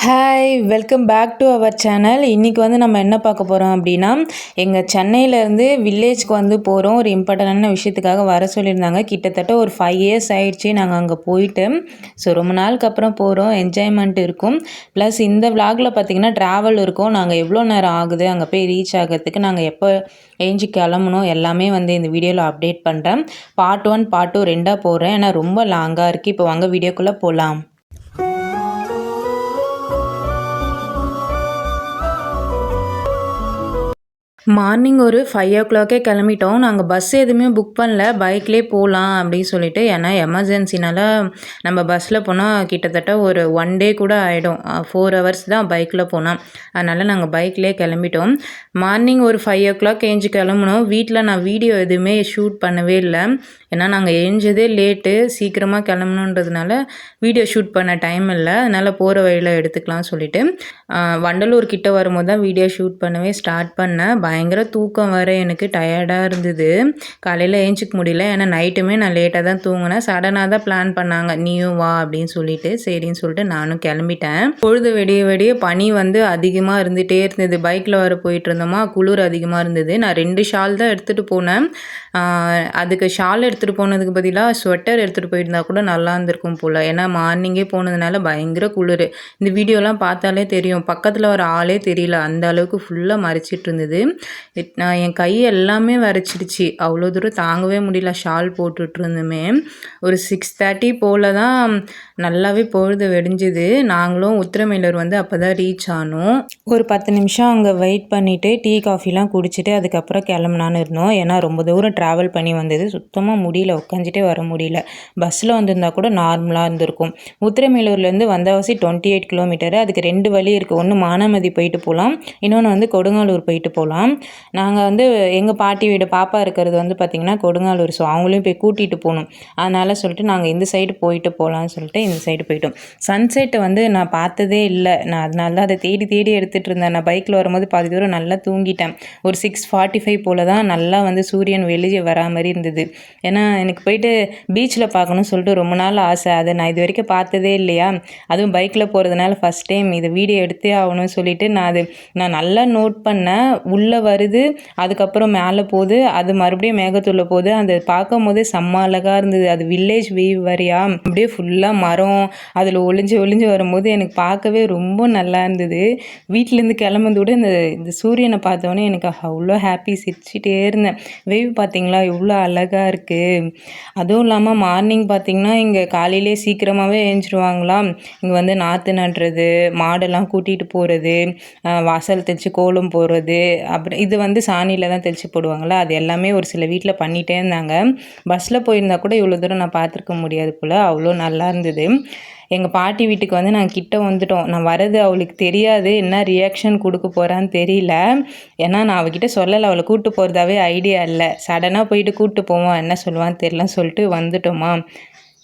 Hi welcome back to our channel. இன்றைக்கி வந்து நம்ம என்ன பார்க்க போகிறோம் அப்படின்னா, எங்கள் சென்னையிலேருந்து வில்லேஜ்க்கு வந்து போகிறோம். ஒரு இம்பார்ட்டண்டான விஷயத்துக்காக வர சொல்லியிருந்தாங்க. கிட்டத்தட்ட ஒரு 5 இயர்ஸ் ஆயிடுச்சு நாங்கள் அங்கே போயிட்டு. ஸோ ரொம்ப நாளுக்கு அப்புறம் போகிறோம். என்ஜாய்மெண்ட் இருக்கும். ப்ளஸ் இந்த விலாகில் பார்த்திங்கன்னா ட்ராவல் இருக்கும். நாங்கள் எவ்வளோ நேரம் ஆகுது அங்கே போய் ரீச் ஆகிறதுக்கு, நாங்கள் எப்போ ஏஞ்சி கிளம்பணும் எல்லாமே வந்து இந்த வீடியோவில் அப்டேட் பண்ணுறேன். பார்ட் 1 பார்ட் 2 2ஆக போடுறேன். ஏன்னா ரொம்ப லாங்காக இருக்குது. இப்போ வாங்க வீடியோக்குள்ளே போகலாம். மார்னிங் ஒரு 5 கிளம்பிட்டோம். நாங்கள் பஸ் எதுவுமே புக் பண்ணல. பைக்லேயே போகலாம் அப்படின்னு சொல்லிட்டு. ஏன்னா எமர்ஜென்சினால் நம்ம பஸ்ஸில் போனால் கிட்டத்தட்ட ஒரு 1 டே கூட ஆகிடும். 4 ஹவர்ஸ் தான் பைக்கில் போனோம். அதனால் நாங்கள் பைக்லேயே கிளம்பிட்டோம். மார்னிங் ஒரு 5 ஏஞ்சி கிளம்புனோம். வீட்டில் நான் வீடியோ எதுவுமே ஷூட் பண்ணவே இல்லை. ஏன்னா நாங்கள் ஏஞ்சதே லேட்டு, சீக்கிரமாக கிளம்பணுன்றதுனால வீடியோ ஷூட் பண்ண டைம் இல்லை. அதனால் போகிற வழியில் எடுத்துக்கலாம் சொல்லிவிட்டு வண்டலூர் கிட்ட வரும்போது தான் வீடியோ ஷூட் பண்ணவே ஸ்டார்ட் பண்ணேன். பயங்கர தூக்கம் வர எனக்கு டயர்டாக இருந்தது. காலையில் ஏஞ்சிக்க முடியல. ஏன்னா நைட்டுமே நான் லேட்டாக தான் தூங்கினேன். சடனாக தான் பிளான் பண்ணாங்க, நீயும் வா அப்படின்னு சொல்லிட்டு. சரின்னு சொல்லிட்டு நானும் கிளம்பிட்டேன். பொழுது வெடிய வெடிய பனி வந்து அதிகமாக இருந்துகிட்டே இருந்தது. பைக்கில் வர போயிட்டு இருந்தோமா, குளிர் அதிகமாக இருந்தது. நான் 2 ஷால் தான் எடுத்துகிட்டு போனேன். அதுக்கு ஷால் எடுத்துகிட்டு போனதுக்கு பதிலாக ஸ்வெட்டர் எடுத்துகிட்டு போயிருந்தா கூட நல்லா இருந்திருக்கும் போல். ஏன்னா மார்னிங்கே போனதுனால பயங்கர குளிர். இந்த வீடியோலாம் பார்த்தாலே தெரியும், பக்கத்தில் வர ஆளே தெரியல, அந்த அளவுக்கு ஃபுல்லாக மறைச்சிட்டு இருந்தது. நான் என் கை எல்லாமே வரைச்சிடுச்சு. அவ்வளோ தூரம் தாங்கவே முடியல. ஷால் போட்டுட்டு இருந்துமே ஒரு 6:30 போல் தான் நல்லாவே பொழுது வெடிஞ்சுது. நாங்களும் உத்திரமேலூர் வந்து அப்போ தான் ரீச் ஆனோம். ஒரு 10 நிமிஷம் அங்கே வெயிட் பண்ணிவிட்டு டீ காஃபிலாம் குடிச்சிட்டு அதுக்கப்புறம் கிளம்புனான்னு இருந்தோம். ஏன்னா ரொம்ப தூரம் ட்ராவல் பண்ணி வந்தது, சுத்தமாக முடியல, உட்காந்துட்டே வர முடியல. பஸ்ஸில் வந்திருந்தால் கூட நார்மலாக இருந்திருக்கும். உத்திரமேலூர்லேருந்து வந்தவாசி 28 கிலோமீட்டரு. அதுக்கு 2 வழி இருக்குது. ஒன்று மானாமதி போயிட்டு போகலாம், இன்னொன்று வந்து கொடுங்காலூர் போயிட்டு போகலாம். நாங்கள் வந்து எங்கள் பாட்டி வீடு பாப்பா இருக்கிறது வந்து பார்த்திங்கன்னா கொடுங்காலூர். ஸோ அவங்களையும் போய் கூட்டிகிட்டு போகணும். அதனால் சொல்லிட்டு நாங்கள் இந்த சைடு போயிட்டு போகலான்னு சொல்லிட்டு இந்த சைடு போயிட்டோம். சன்செட்டை வந்து நான் பார்த்ததே இல்லை. நான் அதனால தான் அதை தேடி தேடி எடுத்துகிட்டு இருந்தேன். நான் பைக்கில் வரும்போது பாதி தூரம் நல்லா தூங்கிட்டேன். ஒரு 6:45 போல் தான் நல்லா வந்து சூரியன் வெளியே வரா மாதிரி இருந்தது. ஏன்னா எனக்கு போயிட்டு பீச்சில் பார்க்கணும்னு சொல்லிட்டு ரொம்ப நாள் ஆசை. அதை நான் இது வரைக்கும் பார்த்ததே இல்லையா, அதுவும் பைக்கில் போகிறதுனால ஃபஸ்ட் டைம் இதை வீடியோ எடுத்தே ஆகணும்னு சொல்லிட்டு நான் நல்லா நோட் பண்ணேன். உள்ளே வருது, அதுக்கப்புறம் மேலே போகுது, அது மறுபடியும் மேகத்துள்ள போகுது. அந்த பார்க்கும் போதே செம்ம அழகாக இருந்தது. அது வில்லேஜ் வியூ வரையா, அப்படியே ஃபுல்லாக மரம், அதில் ஒளிஞ்சு ஒளிஞ்சு வரும்போது எனக்கு பார்க்கவே ரொம்ப நல்லா இருந்தது. வீட்டிலேருந்து கிளம்புறது கூட இந்த சூரியனை பார்த்தோன்னே எனக்கு அவ்வளோ ஹாப்பி. சிரிச்சிட்டே இருந்தேன். வெயில் பார்த்திங்களா எவ்வளோ அழகாக இருக்குது. அதுவும் இல்லாமல் மார்னிங் பார்த்திங்கன்னா இங்கே காலையிலே சீக்கிரமாகவே ஏஞ்சிருவாங்களாம். இங்கே வந்து நாற்று நடுறது, மாடெல்லாம் கூட்டிகிட்டு போகிறது, வாசல் தெளித்து கோலம் போடுறது, அப்புறம் இது வந்து சாணியில் தான் தெளித்து போடுவாங்களா, அது எல்லாமே ஒரு சில வீட்டில் பண்ணிகிட்டே இருந்தாங்க. பஸ்ஸில் போயிருந்தா கூட இவ்வளோ தூரம் நான் பார்த்துருக்க முடியாது போல். அவ்வளோ நல்லா இருந்தது. எங்கள் பாட்டி வீட்டுக்கு வந்து நாங்கள் கிட்ட வந்துட்டோம். நான் வரது அவளுக்கு தெரியாது, என்ன ரியாக்ஷன் கொடுக்க போகிறான்னு தெரியல. ஏன்னா நான் அவகிட்ட சொல்லலை, அவளை கூப்பிட்டு போகிறதாவே ஐடியா இல்லை. சடனாக போயிட்டு கூப்பிட்டு போவோம், என்ன சொல்லுவான்னு தெரியலன்னு சொல்லிட்டு வந்துட்டோமா.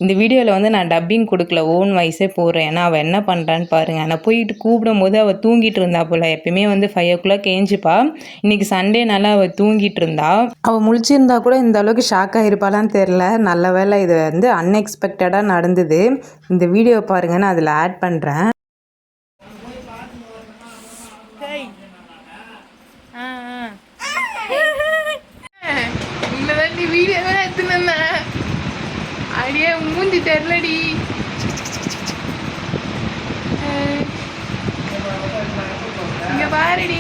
இந்த வீடியோவில் வந்து நான் டப்பிங் கொடுக்கல, ஓன் வாய்ஸே போடுறேன். ஏன்னா அவள் என்ன பண்ணுறான்னு பாருங்கள். நான் போயிட்டு கூப்பிடும் போது அவள் தூங்கிட்டு இருந்தா போல். எப்பயுமே வந்து 5 ஏஞ்சிப்பா. இன்றைக்கி சண்டேனால அவள் தூங்கிட்டு இருந்தா. அவள் முழிச்சிருந்தா கூட இந்த அளவுக்கு ஷாக் ஆகிருப்பாளான்னு தெரில. நல்ல வேலை இது வந்து அன்எக்ஸ்பெக்டடாக நடந்தது. இந்த வீடியோ பாருங்கள், நான் அதில் ஆட் பண்ணுறேன். அடியே மூஞ்சி தெரியலடி. இங்க பாருடி.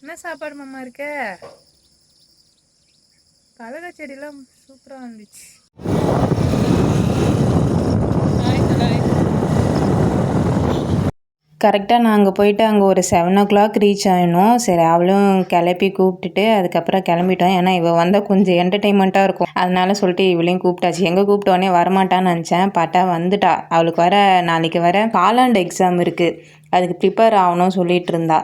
என்ன சாப்பாடு மாமா இருக்க? கலக செடியெல்லாம் சூப்பராக இருந்துச்சு. கரெக்டாக நாங்கள் போயிட்டு அங்கே ஒரு 7 ரீச் ஆகினோம். சரி அவளும் கிளப்பி கூப்பிட்டுட்டு அதுக்கப்புறம் கிளம்பிட்டோம். ஏன்னா இவள் வந்தால் கொஞ்சம் என்டர்டெயின்மெண்ட்டாக இருக்கும், அதனால சொல்லிட்டு இவளையும் கூப்பிட்டாச்சு. எங்கே கூப்பிட்டோடனே வரமாட்டான்னு நினச்சேன், பார்த்தா வந்துட்டா. அவளுக்கு நாளைக்கு வர காலாண்டு எக்ஸாம் இருக்குது. அதுக்கு ப்ரிப்பேர் ஆகணும்னு சொல்லிகிட்டு இருந்தா.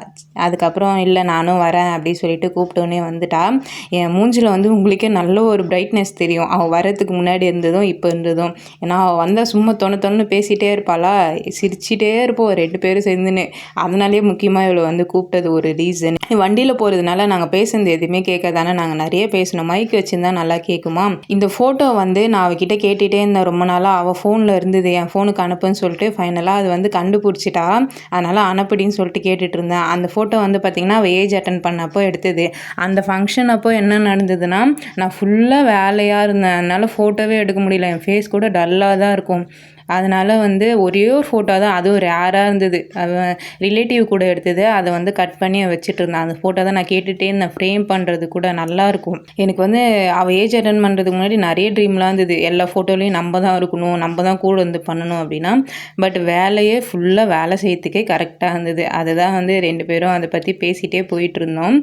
அதுக்கப்புறம் இல்லை நானும் வரேன் அப்படின்னு சொல்லிட்டு கூப்பிட்டோன்னே வந்துட்டா. என் மூஞ்சில் வந்து உங்களுக்கே நல்ல ஒரு பிரைட்னஸ் தெரியும், அவள் வரத்துக்கு முன்னாடி இருந்ததும் இப்போ இருந்ததும். ஏன்னா அவள் வந்தால் சும்மா தொண்ணு பேசிகிட்டே இருப்பாளா, சிரிச்சிட்டே இருப்போம் 2 பேரும் சேர்ந்துன்னு. அதனாலேயே முக்கியமாக இவளை வந்து கூப்பிட்டது ஒரு ரீசன். வண்டியில் போகிறதுனால நாங்கள் பேசுனது எதுவுமே கேட்காதானே, நாங்கள் நிறைய பேசணும், மைக் வச்சுருந்தா நல்லா கேட்குமா. இந்த ஃபோட்டோ வந்து நான் அவகிட்ட கேட்டுகிட்டே இருந்தேன் ரொம்ப நாளாக. அவள் ஃபோனில் இருந்தது, என் ஃபோனுக்கு அனுப்புன்னு சொல்லிட்டு ஃபைனலாக அது வந்து கண்டுபிடிச்சிட்டா. அதனால் அனுப்புடின்னு சொல்லிட்டு கேட்டுட்டு இருந்தேன். அந்த ஃபோட்டோ வந்து பார்த்திங்கன்னா அவள் ஏஜ் அட்டன் பண்ணப்போ எடுத்தது. அந்த ஃபங்க்ஷன் அப்போ என்ன நடந்ததுன்னா, நான் ஃபுல்லாக வேலையாக இருந்தேன், அதனால் ஃபோட்டோவே எடுக்க முடியல. என் ஃபேஸ் கூட டல்லாக தான் இருக்கும். அதனால் வந்து ஒரே ஒரு ஃபோட்டோ தான், அதுவும் ரேராக இருந்தது. அவன் ரிலேட்டிவ் கூட எடுத்தது, அதை வந்து கட் பண்ணி வச்சுட்டு இருந்தேன். அந்த ஃபோட்டோ தான் நான் கேட்டுகிட்டே இருந்தேன், ஃப்ரேம் பண்ணுறது கூட நல்லாயிருக்கும். எனக்கு வந்து அவள் ஏஜ் அட்டன் பண்ணுறதுக்கு முன்னாடி நிறைய ட்ரீம்லாம் இருந்தது. எல்லா ஃபோட்டோலையும் நம்ம தான் இருக்கணும், நம்ம தான் கூட வந்து பண்ணணும் அப்படின்னா. பட் வேலையே ஃபுல்லாக வேலை செய்யறதுக்கே கரெக்டாக இருந்தது. அதுதான் வந்து 2 பேரும் அதை பற்றி பேசிகிட்டே போயிட்டு இருந்தோம்.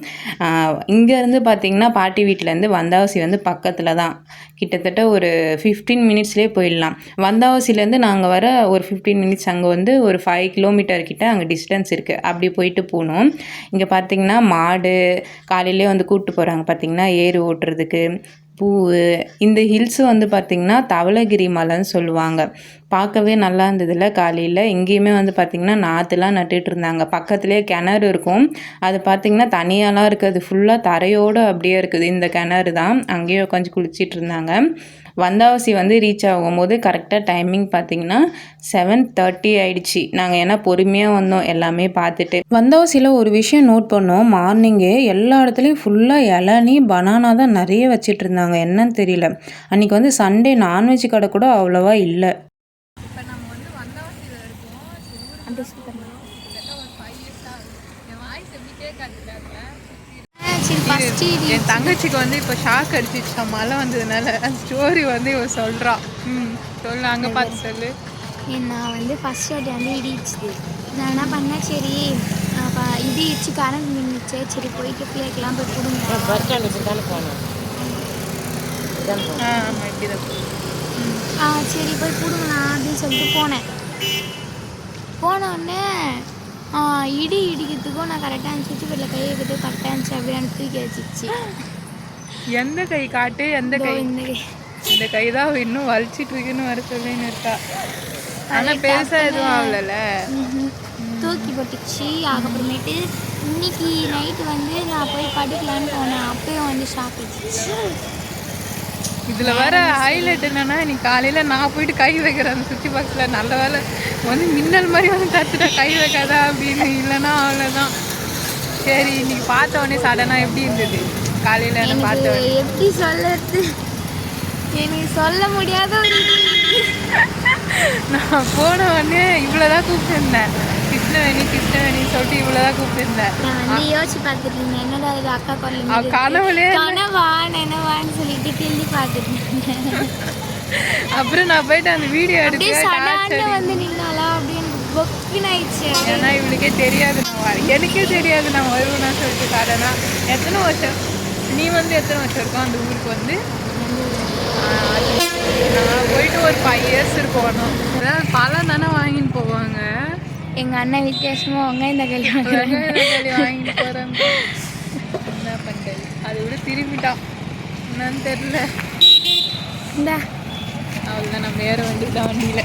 இங்கேருந்து பார்த்திங்கன்னா பாட்டி வீட்டிலேருந்து வந்தாவசி வந்து பக்கத்தில் தான், கிட்டத்தட்ட ஒரு 15 மினிட்ஸ்லேயே போயிடலாம். வந்தாவசிலேருந்து நாங்கள் வர ஒரு 15 மினிட்ஸ், அங்கே வந்து ஒரு 5 கிலோமீட்டர் கிட்ட அங்கே டிஸ்டன்ஸ் இருக்குது. அப்படி போயிட்டு போகணும். இங்கே பார்த்திங்கன்னா மாடு காலையிலே வந்து கூப்பிட்டு போகிறாங்க பார்த்திங்கன்னா ஏறு ஓட்டுறதுக்கு. பூ இந்த ஹில்ஸு வந்து பார்த்திங்கன்னா தவளகிரி மலைன்னு சொல்லுவாங்க. பார்க்கவே நல்லா இருந்ததில்ல காலையில். இங்கேயுமே வந்து பார்த்திங்கன்னா நாற்றுலாம் நட்டுட்டு இருந்தாங்க. பக்கத்துலேயே கிணறு இருக்கும். அது பார்த்திங்கன்னா தனியாலாம் இருக்குது, ஃபுல்லாக தரையோடு அப்படியே இருக்குது. இந்த கிணறு தான், அங்கேயே உட்காந்து குளிச்சிட்டு இருந்தாங்க. வந்தாவசி வந்து ரீச் ஆகும்போது கரெக்டாக டைமிங் பார்த்திங்கன்னா 7:30 ஆயிடுச்சு. நாங்கள் ஏன்னா பொறுமையாக வந்தோம் எல்லாமே பார்த்துட்டு. வந்தாவசியில் ஒரு விஷயம் நோட் பண்ணோம், மார்னிங்கே எல்லா இடத்துலையும் ஃபுல்லாக இளநீ பனானா தான் நிறைய வச்சிட்டு இருந்தாங்க. என்னன்னு தெரியல. அன்றைக்கி வந்து சண்டே நான்வெஜ் கடை கூட அவ்வளோவா இல்லை. என் தங்கச்சிக்கு வந்து இப்போ ஷாக் அடிச்சிச்சா மழை வந்ததுனால. ஸ்டோரி வந்து இவ சொல்கிறா. சொல்லு, அங்கே பார்த்து சொல்லு. நான் வந்து ஃபஸ்ட் வாட்டி வந்து இடிச்சுது. நான் என்ன பண்ணேன், சரி இடிச்சு கரண்ட் நின்றுச்சு, சரி போயிட்டு பிள்ளைக்கெல்லாம் போய் கொடுங்க. சரி போய் கொடுங்கண்ணா அப்படின்னு சொல்லிட்டு போனேன். போனோடனே இடி இடிக்கிறதுக்கும் நான் கரெக்டாக இருந்துச்சு, சுவிட்ச் போர்டில் கை வைக்கிறது கரெக்டாக இருந்துச்சு, அப்படியே எனக்கு தூக்கி வச்சிச்சு. எந்த கை காட்டு, எந்த கை? இந்த கை தான் இன்னும் வலிச்சிட்டு இருக்குன்னு வர சொல்லின்னு இருக்கா. ஆனால் பெருசாக எதுவும் ஆகல, தூக்கி போட்டுச்சு. அதுக்கப்புறமேட்டு இன்னைக்கு நைட்டு வந்து நான் போய் படுக்கலான்னு போனேன், அப்பயும் வந்து ஷாக் அடிச்சிச்சு. இதில் வர ஹைலைட் என்னென்னா, இன்னைக்கு காலையில் நான் போயிட்டு கை வைக்கிறேன் அந்த சுவிட்ச் பாக்ஸில். நல்ல வேலை வந்து மின்னல் மாதிரி வந்து தத்துட்டா, கை வைக்காதா அப்படின்னு. இல்லைன்னா அவ்வளோதான். சரி, இன்னைக்கு பார்த்த உடனே சடனாக எப்படி இருந்தது காலையில்? என்ன பார்த்த எப்படி சொல்லுறது, எனக்கு சொல்ல முடியாத ஒரு நான் போன உடனே இவ்வளோதான் கூப்பிட்டுருந்தேன், கிருஷ்ணவேணி சொல்லிட்டு இவ்வளோதான் கூப்பிட்டுருந்தேன். நான் வந்து யோசிச்சு பார்த்துட்டு இருந்தேன், என்னடா இது அக்கா குரல் கனவான்னு சொல்லிட்டு கிள்ளி பார்த்துட்டு இருந்தேன். அப்புறம் நான் போயிட்டு அந்த வீடியோ எடுத்து வந்து நின்னாலா அப்படி எனக்கு பொக்குன்னு ஆயிடுச்சு. ஏன்னா இவளுக்கே தெரியாது எனக்கே தெரியாது நான் வருவேன்னா சொல்லிட்டு. காரணா எத்தனை வருஷம் நீ வந்து எத்தனை வருஷம் இருக்கும் அந்த ஊருக்கு வந்து? நான் போயிட்டு ஒரு 5 இயர்ஸ் இருக்கும். அதாவது பழம் தானே வாங்கின்னு போவாங்க. எங்கள் அண்ணன் வித்தியாசமாக வெங்காயம் தக்காளி வாங்கிட்டு போகிறாங்க. என்ன பண்ணுறது, அதை விட திரும்பிட்டான் என்னன்னு தெரில. இந்தா அவ்வளோதான், நம்ம ஏற வேண்டியதான் வண்டியில்.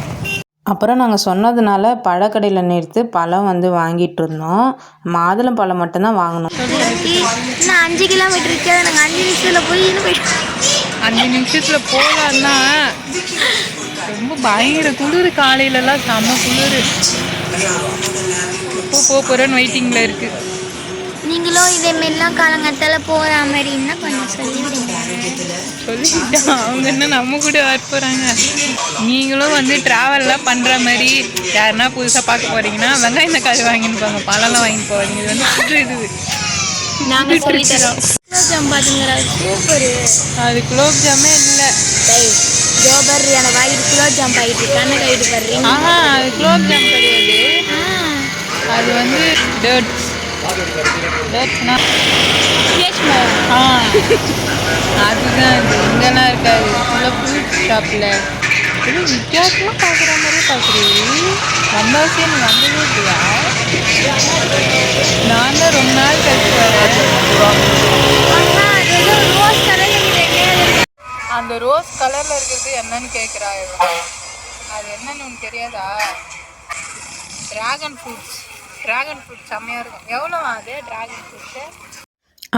அப்புறம் நாங்கள் சொன்னதுனால பழக்கடையில் நிறுத்து பழம் வந்து வாங்கிட்டு இருந்தோம். மாதுளம் பழம் மட்டும்தான் வாங்கினோம். இன்னும் 5 கிலோமீட்டர் இருக்கு, நாங்கள் 5 நிமிஷத்தில் போய் 5 நிமிஷத்தில் போகலான்னா ரொம்ப பயங்கர குளிர். காலையிலலாம் செம்ம குளிர். எப்போ போக போகிறேன்னு வெயிட்டிங்கில் இருக்குது. நீங்களும் இதேமாரிலாம் காலங்கத்தால் போகிற மாதிரின்னா கொஞ்சம் சொல்லிவிடுங்க. சொல்லிக்கிட்டா அவங்க என்ன நம்ம கூட வர போகிறாங்க. நீங்களும் வந்து ட்ராவல்லாம் பண்ணுற மாதிரி யாருன்னா புதுசாக பார்க்க போகிறீங்கன்னா வெங்காயம் தக்காளி வாங்கின்னு போங்க, பழம்லாம் வாங்கிட்டு போவாங்க. இது வந்து புது இது நாங்கள் சொல்லித்தரோம். குலோப் ஜாம் பார்த்துங்கிற சூப்பரு. அது குலோப் ஜாமே இல்லை, ஜோபர் அந்த வாங்கிட்டு குலோப் ஜாம் பாக்கிட்டு கண்ணை கைட்டு பாடுறீங்க. அது குலோப் ஜாம் கிடையாது, அது வந்து டேட்ஸ். டேட்ஸ்னா அதுதான் இது. இங்கெல்லாம் இருக்காது, ஃபுல்லாக ஃப்ரூட் ஷாப்பில் இது வித்தியாசமாக பார்க்குற மாதிரியே பார்க்குறீ. வந்தாச்சே நீ வந்ததே இல்லையா? நான் தான் ரொம்ப நாள் கழிச்சு வரேன். அந்த ரோஸ் கலரில் இருக்கிறது என்னன்னு கேட்குறா. அது என்னன்னு உனக்கு தெரியாதா? ட்ராகன் ஃப்ரூட் செம்மையாக இருக்கும். எவ்வளோ அது ட்ராகன் ஃப்ரூட்ஸு?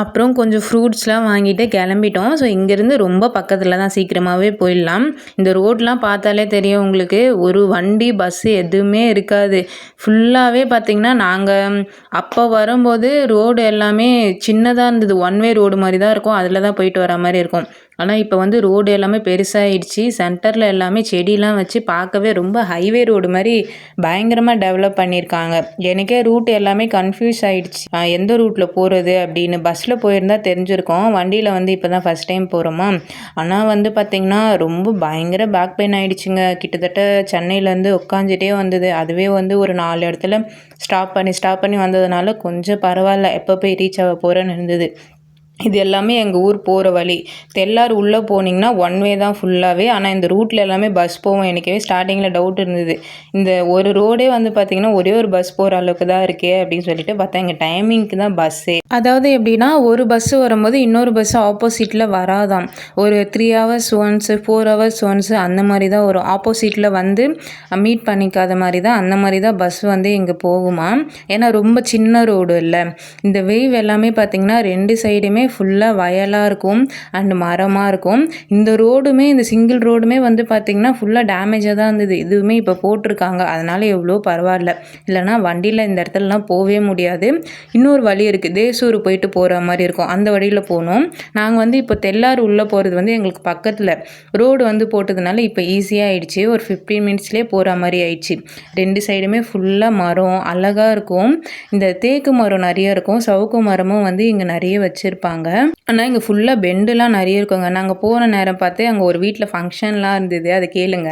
அப்புறம் கொஞ்சம் ஃப்ரூட்ஸ்லாம் வாங்கிட்டு கிளம்பிட்டோம். ஸோ இங்கேருந்து ரொம்ப பக்கத்தில் தான், சீக்கிரமாகவே போயிடலாம். இந்த ரோட்லாம் பார்த்தாலே தெரியும் உங்களுக்கு, ஒரு வண்டி பஸ்ஸு எதுவுமே இருக்காது. ஃபுல்லாகவே பார்த்திங்கன்னா நாங்கள் அப்போ வரும்போது ரோடு எல்லாமே சின்னதாக இருந்தது. ஒன் வே ரோடு மாதிரி தான் இருக்கும், அதில் தான் போயிட்டு வர மாதிரி இருக்கும். ஆனால் இப்போ வந்து ரோடு எல்லாமே பெருசாகிடுச்சு. சென்டரில் எல்லாமே செடிலாம் வச்சு பார்க்கவே ரொம்ப ஹைவே ரோடு மாதிரி பயங்கரமாக டெவலப் பண்ணியிருக்காங்க. எனக்கே ரூட் எல்லாமே கன்ஃபியூஸ் ஆகிடுச்சு, எந்த ரூட்டில் போகிறது அப்படின்னு. பஸ்ஸில் போயிருந்தால் தெரிஞ்சிருக்கோம், வண்டியில் வந்து இப்போ தான் ஃபஸ்ட் டைம் போகிறோமா. ஆனால் வந்து பார்த்திங்கன்னா ரொம்ப பயங்கர பேக் பெயின் ஆகிடுச்சுங்க. கிட்டத்தட்ட சென்னையிலேருந்து உட்காந்துட்டே வந்தது. அதுவே வந்து ஒரு 4 இடத்துல ஸ்டாப் பண்ணி வந்ததுனால கொஞ்சம் பரவாயில்ல, எப்போ போய் ரீச் ஆக போகிறேன்னு இருந்தது. இது எல்லாமே எங்கள் ஊர் போகிற வழி. தெல்லார் உள்ளே போனீங்கன்னா ஒன் வே தான் ஃபுல்லாகவே. ஆனால் இந்த ரூட்டில் எல்லாமே பஸ் போவோம். எனக்கே ஸ்டார்டிங்கில் டவுட் இருந்தது, இந்த ஒரு ரோடே வந்து பார்த்திங்கன்னா ஒரே ஒரு பஸ் போகிற அளவுக்கு தான் இருக்கே அப்படின்னு சொல்லிட்டு பார்த்தா எங்கள் டைமிங்க்கு தான் பஸ்ஸே. அதாவது எப்படின்னா, ஒரு பஸ்ஸு வரும்போது இன்னொரு பஸ்ஸு ஆப்போசிட்டில் வராதாம். ஒரு 3 hours ஒன்ஸு 4 hours ஒன்ஸு அந்த மாதிரி தான் வரும். ஆப்போசிட்டில் வந்து மீட் பண்ணிக்காத மாதிரி தான், அந்த மாதிரி தான் பஸ் வந்து இங்கே போகுமா. ஏன்னா ரொம்ப சின்ன ரோடு இல்லை. இந்த வேவ் எல்லாமே பார்த்திங்கன்னா 2 சைடுமே ஃபுல்லாக வயலாக இருக்கும் அண்ட் மரமாக இருக்கும். இந்த ரோடுமே, இந்த சிங்கிள் ரோடுமே வந்து பார்த்திங்கன்னா ஃபுல்லாக டேமேஜாக தான் இருந்தது. இதுவுமே இப்போ போட்டிருக்காங்க, அதனால் எவ்வளோ பரவாயில்ல. இல்லைனா வண்டியில் இந்த இடத்துலலாம் போகவே முடியாது. இன்னொரு வழி இருக்குது, தேசூர் போயிட்டு போகிற மாதிரி இருக்கும், அந்த வழியில் போகணும். நாங்கள் வந்து இப்போ தெல்லார் உள்ளே போகிறது வந்து எங்களுக்கு பக்கத்தில் ரோடு வந்து போட்டதுனால இப்போ ஈஸியாக ஆயிடுச்சு. ஒரு 15 minutesலேயே போகிற மாதிரி ஆயிடுச்சு. 2 சைடுமே ஃபுல்லாக மரம் அழகாக இருக்கும். இந்த தேக்கு மரம் நிறைய இருக்கும், சவுக்கு மரமும் வந்து இங்கே நிறைய வச்சுருப்பாங்க. ஆனால் இங்கே ஃபுல்லாக பெண்டுலாம் நிறைய இருக்குங்க. நாங்கள் போகிற நேரம் பார்த்து அங்கே ஒரு வீட்டில் ஃபங்க்ஷன்லாம் இருந்தது, அதை கேளுங்க.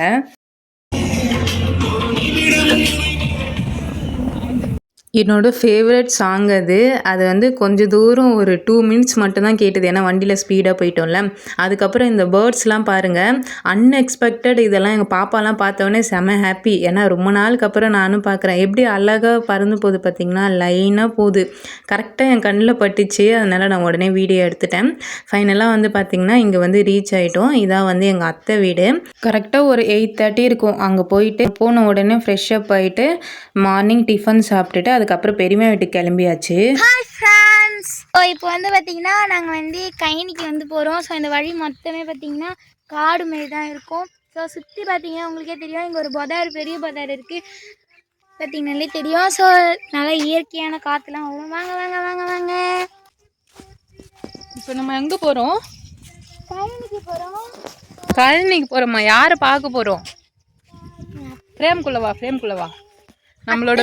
என்னோடய ஃபேவரட் சாங் அது வந்து கொஞ்சம் தூரம் ஒரு 2 minutes மட்டும்தான் கேட்டது, ஏன்னா வண்டியில் ஸ்பீடாக போயிட்டோம்ல. அதுக்கப்புறம் இந்த பேர்ட்ஸ்லாம் பாருங்கள், அன்எக்ஸ்பெக்டட். இதெல்லாம் எங்கள் பாப்பாலாம் பார்த்தோன்னே செம ஹாப்பி. ஏன்னா ரொம்ப நாளுக்கு அப்புறம் நானும் பார்க்குறேன், எப்படி அழகாக பறந்து போகுது பார்த்திங்கன்னா, லைனாக போகுது. கரெக்டாக என் கண்ணில் பட்டுச்சு, அதனால் நான் உடனே வீடியோ எடுத்துட்டேன். ஃபைனலாக வந்து பார்த்திங்கன்னா இங்கே வந்து ரீச் ஆகிட்டோம். இதான் வந்து எங்கள் அத்தை வீடு. கரெக்டாக ஒரு 8:30 இருக்கும். அங்கே போயிட்டு போன உடனே ஃப்ரெஷ்அப் ஆகிட்டு மார்னிங் டிஃபன் சாப்பிட்டுட்டு அதுக்கப்புறம் பெரியம்மா வீட்டுக்கு கிளம்பியாச்சு. ஹாய் ஃப்ரெண்ட்ஸ், ஸோ இப்போ வந்து பார்த்திங்கன்னா நாங்கள் வந்து கைனிக்கு வந்து போகிறோம். ஸோ இந்த வழி மொத்தமே பார்த்திங்கன்னா காடு மாரி தான் இருக்கும். ஸோ சுற்றி பார்த்திங்கன்னா உங்களுக்கே தெரியும், இங்கே ஒரு பதார், பெரிய பதார் இருக்குது பார்த்திங்கனாலே தெரியும். ஸோ நல்லா இயற்கையான காற்றுலாம் வரும். வாங்க வாங்க வாங்க வாங்க. இப்போ நம்ம எங்கே போகிறோம்? கைனிக்கு போகிறோம். கழனிக்கு போகிறோம்மா. யாரை பார்க்க போகிறோம்? ஃப்ரேம்குள்ளவா நம்மளோட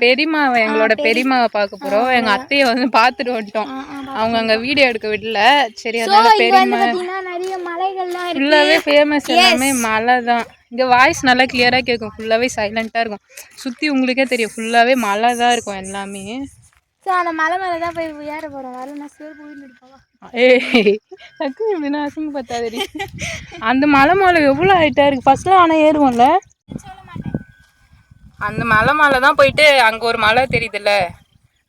பெரியம்மாவை, எங்களோட பெரியம்மாவை பார்க்க போகிறோம். எங்கள் அத்தையை வந்து பார்த்துட்டு வந்துட்டோம். அவங்க அங்கே வீடியோ எடுக்க விடல. சரி, அதனால பெரியம்மா நிறைய மலைகள்லாம் ஃபுல்லாகவே ஃபேமஸ், எல்லாமே மலை தான். இங்கே வாய்ஸ் நல்லா கிளியராக கேட்கும், ஃபுல்லாகவே சைலண்ட்டாக இருக்கும். சுற்றி உங்களுக்கே தெரியும், ஃபுல்லாகவே மலை தான் இருக்கும் எல்லாமே. ஸோ அந்த மலை மேலே தான் போய் ஏற போகிறோம். வரல சேர் போயிட்டு இருப்பாவா? டக்கு இப்படின்னா அசிங்க பார்த்தாதடி. அந்த மலை மேலே எவ்வளோ ஹைட்டாக இருக்குது. ஃபஸ்ட்லாம் ஆனால் ஏறுவோம்ல, அந்த மலை மேலே தான் போயிட்டு அங்கே ஒரு மலை தெரியுதுல்ல,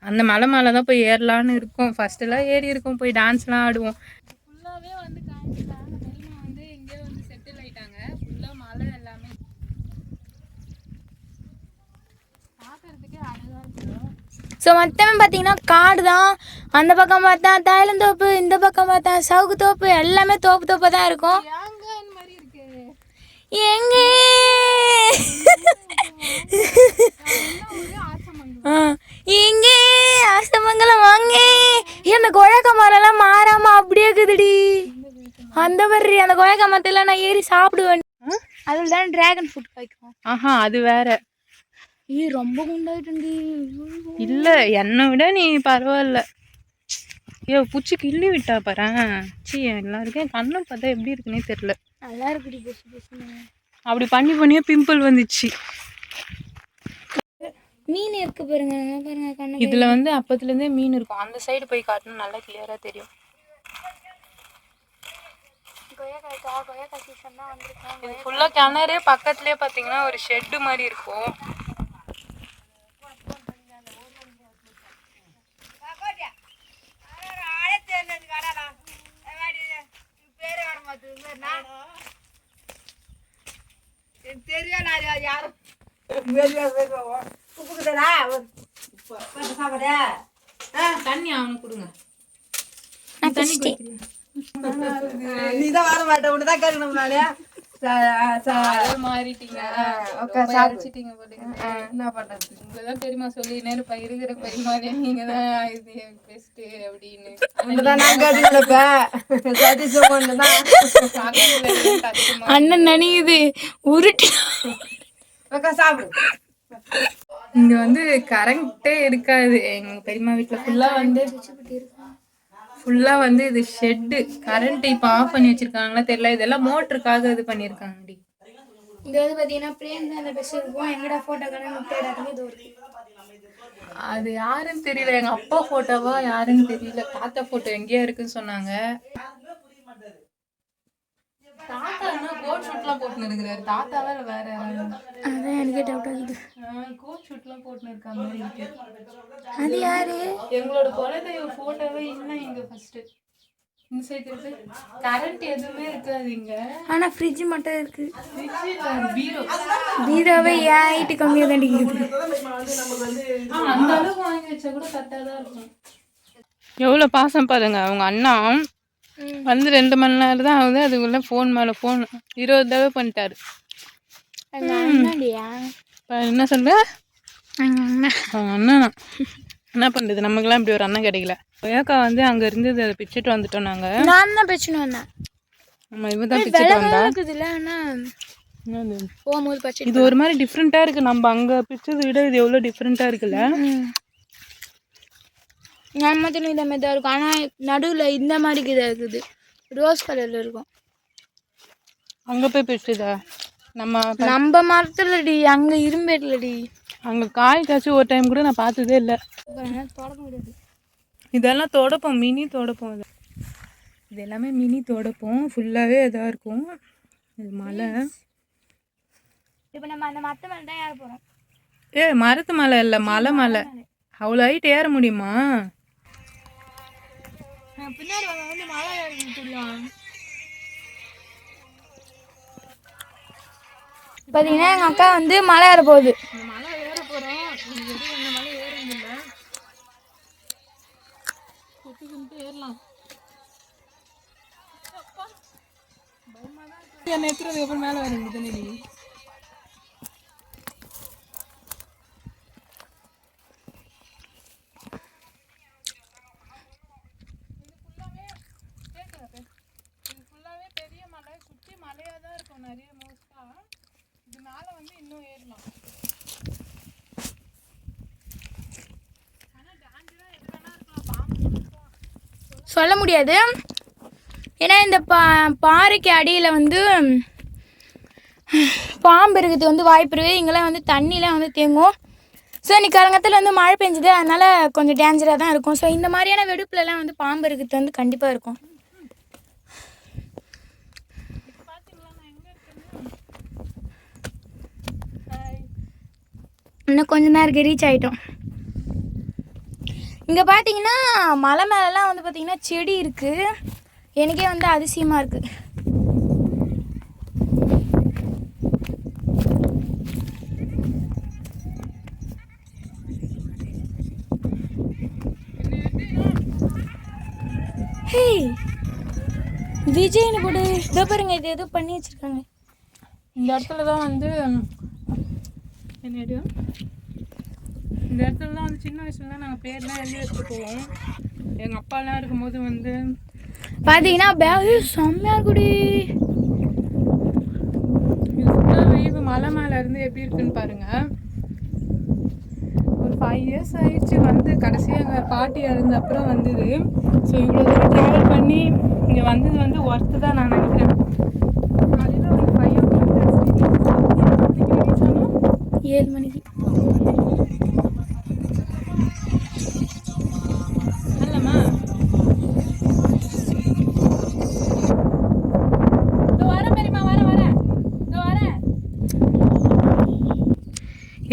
அந்த மலை மேலே தான் போய் ஏறலான்னு இருக்கும். ஃபஸ்ட்டெல்லாம் ஏறி இருக்கும், போய் டான்ஸ்லாம் ஆடுவோம். ஃபுல்லாகவே வந்து காமிச்சிட்டாங்க. பெரியம்மா வந்து எங்கேயோ வந்து செட்டில் ஆகிட்டாங்க. ஃபுல்லாக மலை எல்லாமே பார்க்கறதுக்கே அழகாக இருக்கும். ஸோ மொத்தமே பார்த்தீங்கன்னா காடு தான். அந்த பக்கம் பார்த்தா தைலந்தோப்பு, இந்த பக்கம் பார்த்தா சவுக்கு தோப்பு, எல்லாமே தோப்பு தான் இருக்கும். எங்கே எங்கே ஆசமங்கலம் வாங்க. அந்த கொழக்க மரம்லாம் மாறாம அப்படியே இருக்குதுடி. அந்த மாதிரி அந்த கொழக்க மரத்தில் நான் ஏறி சாப்பிடுவேன். அதில் தான் டிராகன் ஃப்ரூட் காய்க்கும். ஆஹா, அது வேற. ரொம்ப குண்டாயிட்டு. இல்லை, என்னை விட நீ பரவாயில்ல. ஐயோ, பூச்சி கிள்ளி விட்டா பாரு. சி, எல்லாருக்கும் கண்ணை பார்த்தா எப்படி இருக்குன்னே தெரியல. நல்லா இருக்குடி. அப்படி பண்ணியே பிம்பிள் வந்துச்சு. மீன் இருக்கு பாருங்க, பாருங்க கண்ணு. இதுல வந்து அப்பத்துலேருந்தே மீன் இருக்கும். அந்த சைடு போய் காட்டணும், நல்லா கிளியரா தெரியும். கொய்யாக்கா சீசன் தான் வந்திருக்கோம். இது ஃபுல்லாக கிணறு, பக்கத்துலேயே பார்த்தீங்கன்னா ஒரு ஷெட்டு மாதிரி இருக்கும். தண்ணி அவனுக்கு கொடுங்க. நீதான் வர மாட்டேன், உன்னதான் கேட்கணும். மாறிட்டீங்க, என்ன பண்றது? உங்களதான் தெரியுமா சொல்லி நேரம் இருக்கிற பரிமாறி நீங்க தான் இது பெஸ்ட் அப்படின்னு. அண்ணன் நினைக்குது உருட்டு. சாப்பிடு. இங்க வந்து கரண்டே இருக்காது எங்க பெரியம்மா வீட்டுல. ஃபுல்லா வந்து இது ஷெட்டு. கரண்ட் இப்ப ஆஃப் பண்ணி வச்சிருக்காங்களா தெரியல. இதெல்லாம் மோட்டருக்காக இது பண்ணிருக்காங்கடி. இங்க வந்து பாத்தீங்கன்னா பிரேம் தான் அந்த பெஸ்ட் இருக்கும். எங்கடா போட்டோ கடை தேடாதீங்க, இது இருக்கு. அது யாருன்னு தெரியல, எங்க அப்பா போட்டோவா யாருன்னு தெரியல. தாத்தா போட்டோ எங்கேயா இருக்குன்னு சொன்னாங்க. தாத்தா என்ன கோட் ஷூட்லாம் போட்டுன்னு இருக்கிறாரு. தாத்தாவா வேற அதான் எனக்கே டவுட் ஆகுது. கோட் ஷூட்லாம் போட்டுன்னு இருக்க மாதிரி இருக்கு. அது யாரு? எங்களோட குலதெய்வ போட்டோவே இல்லை இங்க. ஃபர்ஸ்ட் இந்த சைடு இருக்கு. கரண்ட் எதுவுமே இருக்காது இங்க. ஆனா ஃப்ரிட்ஜ் மட்டும் இருக்கு. பீரோ பீரோவே ஏன் ஹைட் கம்மியா தான் இருக்குது. அந்த அளவுக்கு வாங்கி வச்சா கூட கரெக்டாக தான் இருக்கும். எவ்வளோ பாசம் பாருங்க. அவங்க அண்ணா வந்து 2 மணி நேரம் தான் ஆகுது, அதுக்குள்ள ஃபோன் மேலே ஃபோன் 20 தடவை பண்ணிட்டாரு. என்ன சொல்ற? அவங்க அண்ணா என்ன பண்ணுறது, நமக்குலாம் இப்படி ஒரு அண்ணன் கிடைக்கல. கொய்யாக்கா வந்து அங்கே இருந்தது, அதை பிச்சுட்டு வந்துட்டோம் நாங்கள். நான் தான் பிச்சுன்னு வந்தேன். நம்ம இவன் தான் பிச்சுட்டு வந்தா. போகும்போது பச்சை இது ஒரு மாதிரி டிஃப்ரெண்ட்டாக இருக்குது. நம்ம அங்கே பிச்சதை விட இது எவ்வளோ டிஃப்ரெண்ட்டாக இருக்குல்ல. நம்மத்திலும் இந்த மாதிரி தான் இருக்கும். ஆனால் நடுவில் இந்த மாதிரி இதாக இருக்குது, ரோஸ் கலரில் இருக்கும். அங்கே போய் பிச்சுதா? நம்ம மரத்துலடி, அங்கே இரும்பேட்லடி. அங்கே காய் காய்ச்சி ஒரு டைம் கூட நான் பார்த்ததே இல்லை. தொடக்க முடியாது. இதெல்லாம் தொடப்போம், மினி தொடப்போம். இது எல்லாமே மினி தொடப்போம். ஃபுல்லாகவே இதாக இருக்கும். இது மலை. இப்போ நம்ம அந்த மரத்து மேலே தான் ஏற போகிறோம். மரத்து மலை இல்லை, மலை மலை. அவ்வளோ ஹைட் ஏற முடியுமா? பின்னாடி வந்து மலை ஏறிக்கலாம். பார்த்தீங்கன்னா எங்கள் அக்கா வந்து மலை ஏற போகுது. மலை ஏற போகிறோம். மலை ஏற முடியல. ஏறலாம். என்ன எத்துறதுக்கு அப்புறம் மேலே வர முடியுது. இது ஃபுல்லாகவே பெரிய மலை, சுற்றி மலையாக தான் இருக்கும் நிறைய. மோஸ்ட்டாக இது மேலே வந்து இன்னும் ஏறலாம். ஆனால் டேஞ்சராக எது வேணா இருக்கலாம். பாம்பு சொல்ல முடியாது. ஏன்னா இந்த பாறைக்கு அடியில் வந்து பாம்பு இருக்கிறது வந்து வாய்ப்பு இருக்குது. இங்கெல்லாம் வந்து தண்ணிலாம் வந்து தேங்கும். ஸோ இன்னைக்கு காலங்கத்தில் வந்து மழை பெஞ்சுது, அதனால் கொஞ்சம் டேஞ்சராக தான் இருக்கும். ஸோ இந்த மாதிரியான வெடிப்புலலாம் வந்து பாம்பு இருக்கிறது வந்து கண்டிப்பாக இருக்கும். இன்னும் கொஞ்ச நேரம் ரீச் ஆகிட்டோம். இங்கே பார்த்தீங்கன்னா மலை மேலெலாம் வந்து பார்த்திங்கன்னா செடி இருக்குது. எனக்கே வந்து அதிசயமாக இருக்குது. ஹே விஜய்னு போட்டு இதோ பாருங்க, இது ஏதோ பண்ணி வச்சுருக்காங்க. இந்த இடத்துல தான் வந்து என்னடியா, இந்த இடத்துல தான் வந்து சின்ன வயசுலலாம் நாங்கள் பேர்லாம் எழுதி வச்சுட்டு போவோம். எங்கள் அப்பாலாம் இருக்கும்போது வந்து பார்த்தீங்கன்னா பேகு செம்மையாக இருக்குடி. இது ஃபுல்லாக வெய்வு மலை மேலே இருந்து எப்படி இருக்குன்னு பாருங்கள். ஒரு 5 இயர்ஸ் ஆயிடுச்சு வந்து. கடைசியாக எங்கள் பாட்டி இறந்த அப்புறம் வந்தது. ஸோ இவ்வளோ தூரம் ட்ராவல் பண்ணி இங்கே வந்தது வந்து ஒர்த்து தான் நான் நினைக்கிறேன். காலையில் ஒரு 5 o'clock 7 மணிக்கு.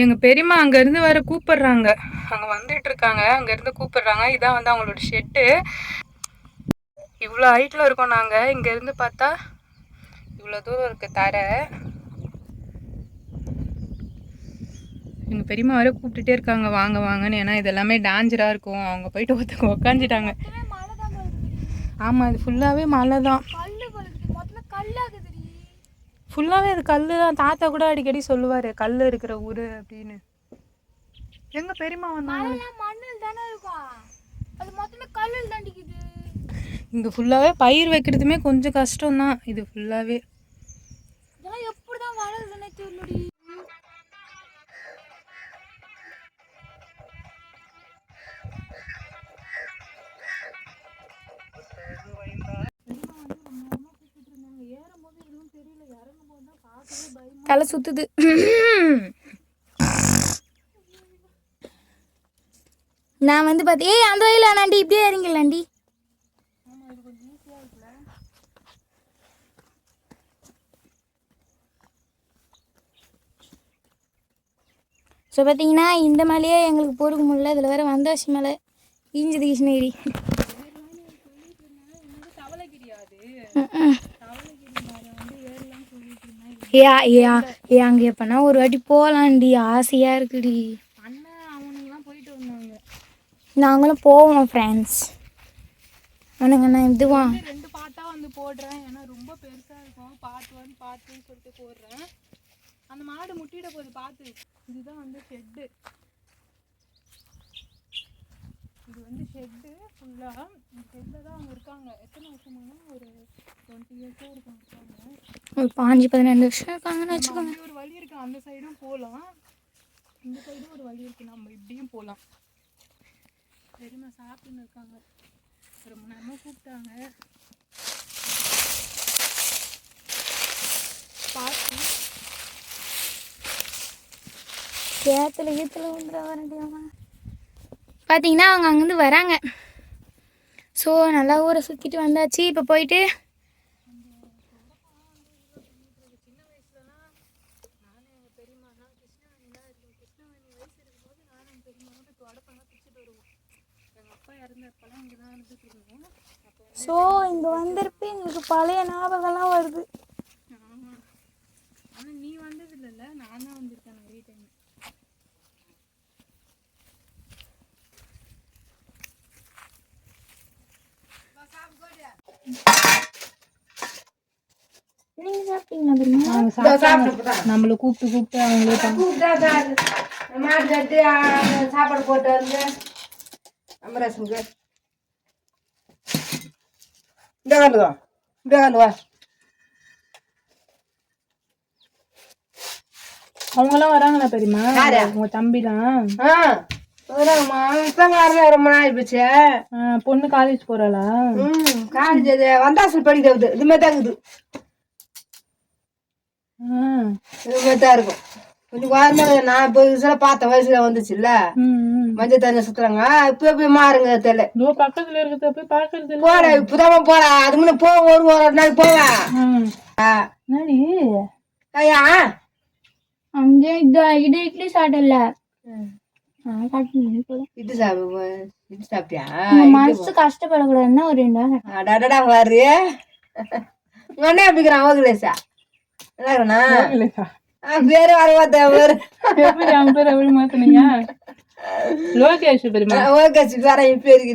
எங்கள் பெரியம்மா அங்கேருந்து வேற கூப்பிடுறாங்க, அங்கே வந்துட்டு இருக்காங்க, அங்கேருந்து கூப்பிடுறாங்க. இதான் வந்து அவங்களோட ஷெட்டு. இவ்வளோ ஹைட்டில் இருக்கோம் நாங்கள். இங்கேருந்து பார்த்தா இவ்வளோ தூரம் இருக்குது தரை. எங்கள் பெரியம்மா வேற கூப்பிட்டுட்டே இருக்காங்க வாங்க வாங்கன்னு. ஏன்னா இது எல்லாமே டேஞ்சராக இருக்கும். அவங்க போயிட்டு ஒருத்தங்க உக்காந்துட்டாங்க. ஆமாம், இது ஃபுல்லாகவே மலை தான். ஃபுல்லாகவே அது கல் தான். தாத்தா கூட அடிக்கடி சொல்லுவார் கல் இருக்கிற ஊர் அப்படின்னு. எங்க பெரியம்மா வந்தாங்க. மண்ணில் தானே இருக்கும், அது மொத்தமே கல்லில் தாண்டிக்குது. இங்கே ஃபுல்லாகவே பயிர் வைக்கிறதுமே கொஞ்சம் கஷ்டம்தான். இது ஃபுல்லாகவே இதெல்லாம் எப்படி தான் வளருதுன்னே தெரியலடி. தலை சுத்துது. நான் வந்து பார்த்தேன், ஏய் அந்த வயலில் ஆனாண்டி இப்படியே இறங்கிடலாண்டி. ஸோ பார்த்தீங்கன்னா இந்த மலையே எங்களுக்கு போருக்கு முடியல. இதில் வேறு வந்தாசி மலை ஈஞ்சது கிருஷ்ணகிரி. ஏ அங்கே எப்போனா ஒரு வாட்டி போகலாண்டி, ஆசையாக இருக்குடி. நாங்களும் போவோம் ஃப்ரெண்ட்ஸ். அவனுங்கண்ணா இதுவா 2 பாட்டாக வந்து போடுறேன். ஏன்னா ரொம்ப பெருசாக இருக்கும். பார்ட் 1 பார்ட் 2 சொல்லிட்டு போடுறேன். அந்த மாடு முட்டிட போகுது பார்த்து. இதுதான் வந்து ஷெட்டு. இது வந்து ஷெட்டு ஃபுல்லாக. இந்த ஷெட்டில் தான் அவங்க இருக்காங்க. எத்தனை வருஷமானா ஒரு 20 இயர்ஸாக இருக்காங்க. ஒரு 15-12 வருஷம் இருக்காங்கன்னு வச்சுக்கோங்க. ஒரு வழி இருக்குது, அந்த சைடும் போகலாம், இந்த சைடும் ஒரு வழி இருக்குது, நம்ம இப்படியும் போகலாம். பெரியம்மா சாப்பிட்டுன்னு இருக்காங்க. ரொம்ப நேரமாக கூப்பிட்டாங்க. பார்த்து சேத்துல ஈத்துல வந்துட வரண்டியாமா. பார்த்தீங்கன்னா அவங்க அங்கேருந்து வராங்க. ஸோ நல்லா ஊரை சுற்றிட்டு வந்தாச்சு. இப்போ போயிட்டு ஸோ இங்கே வந்திருப்ப எங்களுக்கு பழைய ஞாபகம்லாம் வருது. ஆனால் நீ வந்தது இல்லைல்ல, நான் தான் வந்திருக்கேன் நிறைய டைம். நீங்க சாப்பிட்டீங்களா தெரியுமா? நம்மளை கூப்பிட்டு அவங்களே மாட்டு தட்டு சாப்பாடு போட்டு வந்து நம்ம ரசமுக்கு இந்த காண்டு வா. அவங்களாம் வராங்களா பெரியம்மா? உங்க தம்பிலாம் இப்ப வரல, ரொம்ப நாள் போச்சு. பொண்ணு காலேஜ் போறாளா? காலேஜ் வந்தாசல் படிக்கிறது இது மாதிரி தான் இருக்குது. இது மாதிரி தான் இருக்கும். கொஞ்சம் வாரமாக நான் இப்போ பார்த்த வயசுல வந்துச்சுல்ல, மஞ்சள் தண்ணி சுத்துறாங்க. இப்ப போய் மாறுங்க தெரியல. பக்கத்துல இருக்கிறத போய் பாக்குறது போற இப்பதான் போறேன். அது முன்ன போ ஒரு நாள் போவேன். ஐயா அங்கே இது இட்லி சாப்பிடல, இட்டு சாப்பிட்டியா? மனசு கஷ்டப்படக்கூடாதுன்னா ஒரு 2 நாள் அடடா பாரு. உங்க அண்ணன் எப்படிங்கிறான்? ஓகலேசா என்னண்ணா பேரு வரவாத்த பேரு எப்படி அவன் பேர் எப்படி மாத்தினீங்க? லோகேஷ் பெரியமா. ஓகே வேற இப்ப இருக்கு.